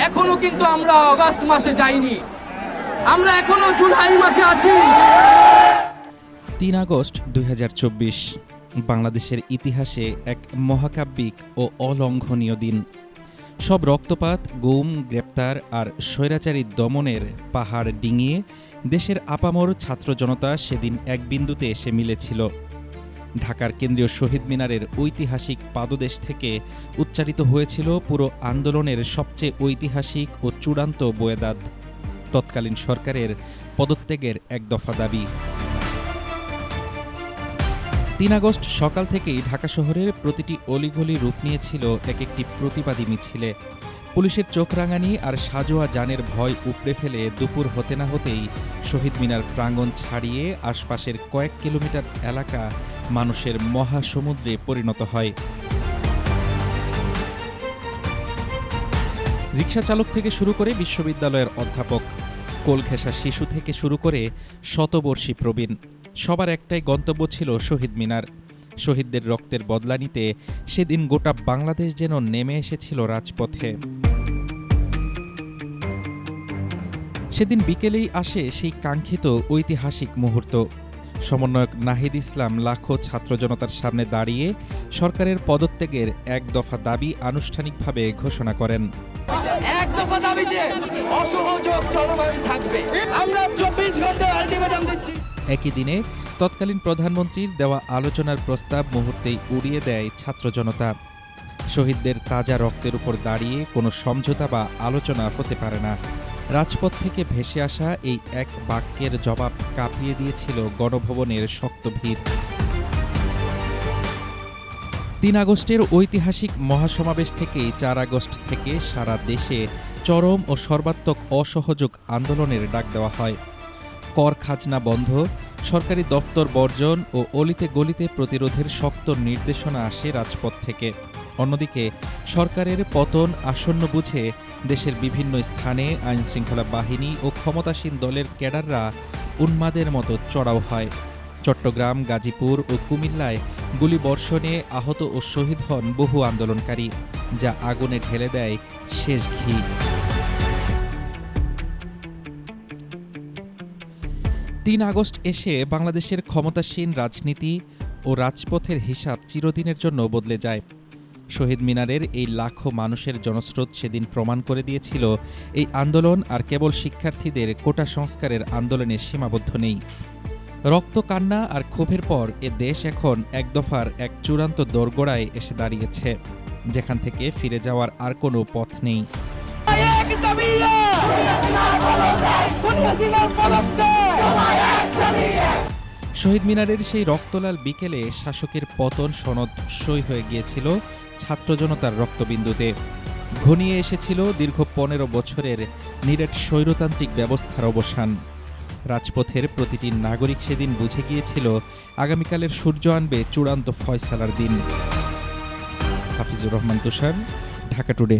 এখনো কিন্তু আমরা অগাস্ট মাসে যাইনি, আমরা এখনো জুলাই মাসে আছি। ৩ আগস্ট ২০২৪ বাংলাদেশের ইতিহাসে এক মহাকাব্যিক ও অলঙ্ঘনীয় দিন। সব রক্তপাত, গুম, গ্রেপ্তার আর স্বৈরাচারী দমনের পাহাড় ডিঙিয়ে দেশের আপামর ছাত্র জনতা সেদিন এক বিন্দুতে এসে মিলেছিল। ঢাকার কেন্দ্রীয় শহীদ মিনারের ঐতিহাসিক পাদদেশ থেকে উচ্চারিত হয়েছিল পুরো আন্দোলনের সবচেয়ে ঐতিহাসিক ও চূড়ান্ত বয়াদাত, তৎকালীন সরকারের পদত্যাগের এক দফা দাবি। ৩ আগস্ট সকাল থেকেই ঢাকা শহরের প্রতিটি অলিগলি রূপ নিয়েছিল এক একটি প্রতিবাদী মিছিলে। পুলিশের চোখ রাঙানি আর সাজোয়া যানের ভয় উপড়ে ফেলে দুপুর হতে না হতেই শহীদ মিনার প্রাঙ্গণ ছাড়িয়ে আশপাশের কয়েক কিলোমিটার এলাকা মানুষের মহাসমুদ্রে পরিণত হয়। রিকশা চালক থেকে শুরু করে বিশ্ববিদ্যালয়ের অধ্যাপক, কোল ঘেঁষা শিশু থেকে শুরু করে শতবর্ষী প্রবীণ, সবার একটাই গন্তব্য ছিল শহীদ মিনার। শহীদদের রক্তের বদলা নিতে সেদিন গোটা বাংলাদেশ যেন নেমে এসেছিল রাজপথে। সেদিন বিকেলেই আসে সেই কাঙ্ক্ষিত ঐতিহাসিক মুহূর্ত। সমন্বয়ক নাহিদ ইসলাম লাখো ছাত্র জনতার সামনে দাঁড়িয়ে সরকারের পদত্যাগের এক দফা দাবি আনুষ্ঠানিকভাবে ঘোষণা করেন। এক দফা দাবিতে অসহযোগ চলমান থাকবে, আমরা 24 ঘন্টা আলটিমেটাম দিচ্ছি। একই দিনে তৎকালীন প্রধানমন্ত্রীর দেওয়া আলোচনার প্রস্তাব মুহূর্তেই উড়িয়ে দেয় ছাত্র জনতা। শহীদদের তাজা রক্তের উপর দাঁড়িয়ে কোনো সমঝোতা বা আলোচনা হতে পারে না। রাজপথ থেকে ভেসে আসা এই এক বাক্যের জবাব কাঁপিয়ে দিয়েছিল গণভবনের শক্ত ভিত। ৩ আগস্টের ঐতিহাসিক মহাসমাবেশ থেকেই ৪ আগস্ট থেকে সারা দেশে চরম ও সর্বাত্মক অসহযোগ আন্দোলনের ডাক দেওয়া হয়। কর খাজনা বন্ধ, সরকারি দপ্তর বর্জন ও অলিতে গলিতে প্রতিরোধের শক্ত নির্দেশনা আসে রাজপথ থেকে। অন্যদিকে সরকারের পতন আসন্ন বুঝে দেশের বিভিন্ন স্থানে আইনশৃঙ্খলা বাহিনী ও ক্ষমতাসীন দলের ক্যাডাররা উন্মাদের মতো চড়াও হয়। চট্টগ্রাম, গাজীপুর ও কুমিল্লায় গুলিবর্ষণে আহত ও শহীদ হন বহু আন্দোলনকারী, যা আগুনে ঢেলে দেয় শেষ ঘি। ৩ আগস্ট এসে বাংলাদেশের ক্ষমতাসীন রাজনীতি ও রাজপথের হিসাব চিরদিনের জন্য বদলে যায়। শহীদ মিনারের এই লাখো মানুষের জনস্রোত সেদিন প্রমাণ করে দিয়েছিল এই আন্দোলন আর কেবল শিক্ষার্থীদের কোটা সংস্কারের আন্দোলনে সীমাবদ্ধ নেই। রক্ত, কান্না আর ক্ষোভের পর এ দেশ এখন এক দফার এক চূড়ান্ত দোরগোড়ায় এসে দাঁড়িয়েছে, যেখান থেকে ফিরে যাওয়ার আর কোনো পথ নেই। শহীদ মিনারের সেই রক্তলাল বিকেলে শাসকের পতন সনদ সই হয়ে গিয়েছিল ছাত্র জনতার রক্তবিন্দুতে। ঘনিয়ে এসেছিল দীর্ঘ ১৫ বছরের নিরেট স্বৈরতান্ত্রিক ব্যবস্থার অবসান। রাজপথের প্রতিটি নাগরিক সেদিন বুঝে গিয়েছিল আগামীকালের সূর্য আনবে চূড়ান্ত ফয়সালার দিন। হাফিজুর রহমান তুষার, ঢাকা টুডে।